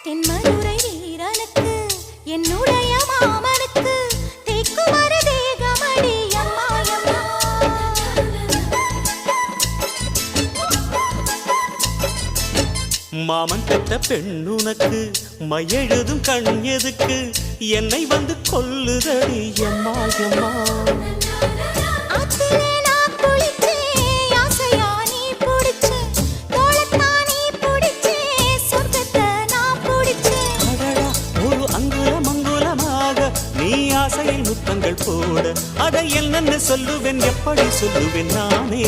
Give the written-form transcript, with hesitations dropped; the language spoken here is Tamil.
தென்மதுரை வீரனுக்கு என்னுடைய மாமனுக்கு தேக்குமர தேகமடி அம்மாயம்மா. மாமன் பெற்ற பெண்ணுனக்கு மையெழுதும் கண் எதுக்கு என்னை வந்து கொல்லுதடி எம்மாயம்மா. ஆசையில் முத்தங்கள் போட அதை என்னன்னு சொல்லுவேன், எப்படி சொல்லுவேன் நானே.